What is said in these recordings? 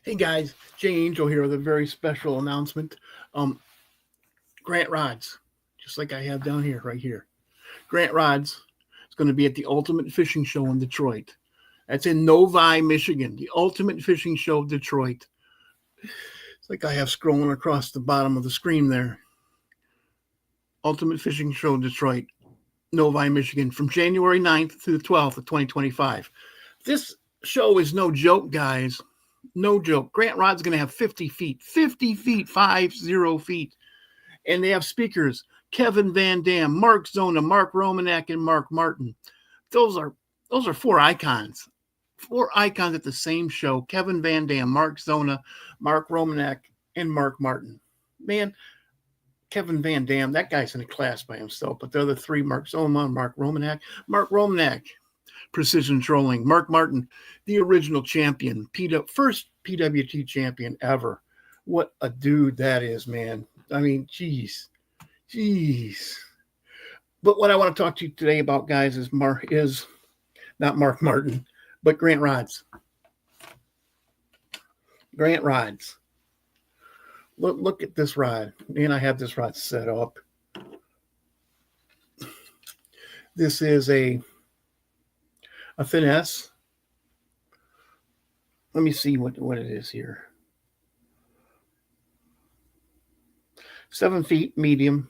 Hey guys, Jay Angel here with a very special announcement. Um, Grandt Rods, just like I have down here, right here. Grandt Rods is going to be at the Ultimate Fishing Show in Detroit. That's in Novi, Michigan. The Ultimate Fishing Show of Detroit. It's like I have scrolling across the bottom of the screen there. Ultimate Fishing Show Detroit, Novi, Michigan, from January 9th through the 12th of 2025. This show is no joke, guys. No joke. Grandt Rod's going to have 50 feet, 50 feet, 50 feet. And they have speakers, Kevin Van Dam, Mark Zona, Mark Romanek, and Mark Martin. Those are four icons. Four icons at the same show. Kevin Van Dam, Mark Zona, Mark Romanek, and Mark Martin. Man, Kevin Van Dam, that guy's in a class by himself. But the other three, Mark Zona, Mark Romanek, Precision Trolling. Mark Martin, the original champion, first PWT champion ever. What a dude that is, man. I mean, jeez. But what I want to talk to you today about, guys, is not Mark Martin, but Grandt Rods. Grandt Rods. Look at this rod. And I have this rod set up. This is a finesse. Let me see what it is here. 7 feet, medium.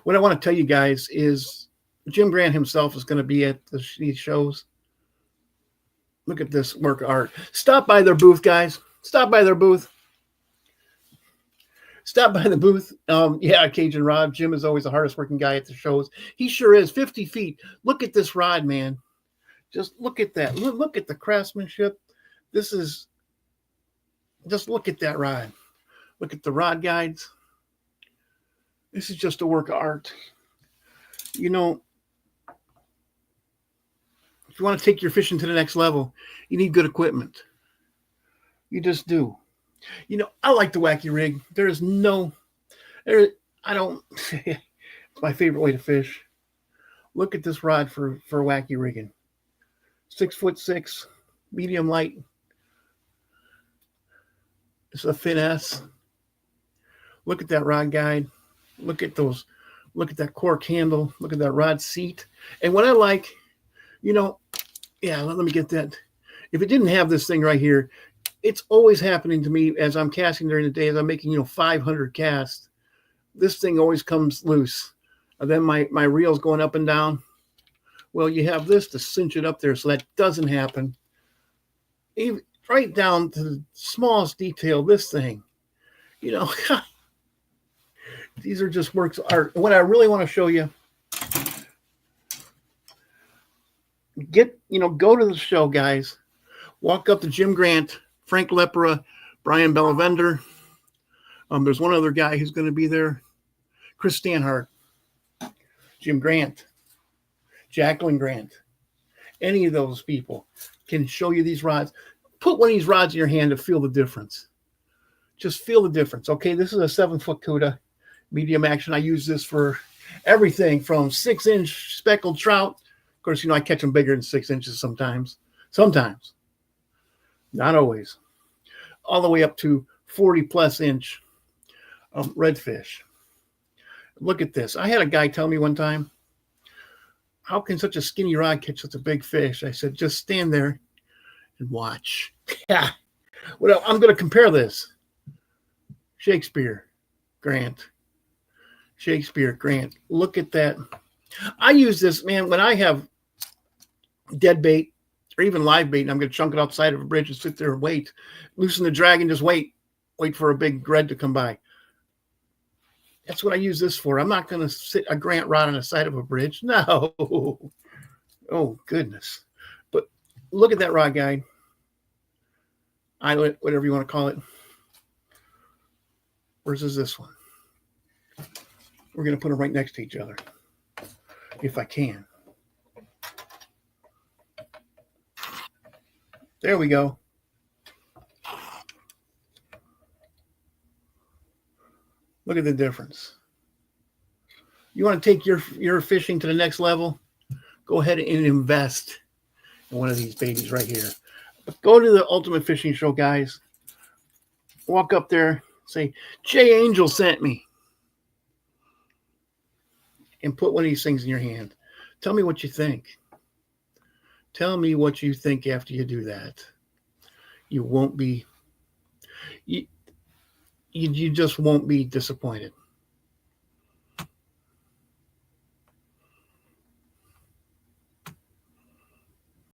What I want to tell you guys is Jim Grandt himself is going to be at these shows. Look at this work of art. Stop by their booth, guys. Stop by their booth. Stop by the booth. Yeah, Cajun Rod. Jim is always the hardest working guy at the shows. He sure is. 50 feet. Look at this rod, man. Just look at that. Look at the craftsmanship. Just look at that rod. Look at the rod guides. This is just a work of art. You know, if you want to take your fishing to the next level, you need good equipment. You just do. You know, I like the wacky rig. It's my favorite way to fish. Look at this rod for wacky rigging. 6'6", medium light. It's a finesse. Look at that rod guide. Look at that cork handle. Look at that rod seat. And what I like, let me get that. If it didn't have this thing right here, it's always happening to me as I'm casting during the day, as I'm making, 500 casts. This thing always comes loose. And then my reel's going up and down. Well, you have this to cinch it up there so that doesn't happen. Even right down to the smallest detail, this thing, these are just works of art. What I really want to show you, go to the show, guys. Walk up to Jim Grandt, Frank Lepera, Brian Bellavender. There's one other guy who's going to be there. Chris Stanhart, Jim Grandt, Jacqueline Grandt. Any of those people can show you these rods. Put one of these rods in your hand to feel the difference. Just feel the difference. Okay, this is a 7-foot Cuda, medium action. I use this for everything from 6-inch speckled trout. Of course, I catch them bigger than 6 inches sometimes. Sometimes. Not always. All the way up to 40-plus inch redfish. Look at this. I had a guy tell me one time, how can such a skinny rod catch such a big fish? I said, just stand there and watch. Yeah. Well, I'm going to compare this. Shakespeare, Grandt. Look at that. I use this, man, when I have dead bait or even live bait, and I'm going to chunk it outside of a bridge and sit there and wait. Loosen the drag and just wait for a big red to come by. That's what I use this for. I'm not going to sit a Grandt rod on the side of a bridge. No. Oh, goodness. But look at that rod guide. Eyelet, whatever you want to call it. Versus this one. We're going to put them right next to each other. If I can. There we go. Look at the difference. You want to take your fishing to the next level? go ahead and invest in one of these babies right here. But go to the Ultimate Fishing Show, guys. Walk up there, say, Jay Angel sent me. And put one of these things in your hand. Tell me what you think. Tell me what you think after you do that. You won't be, you just won't be disappointed.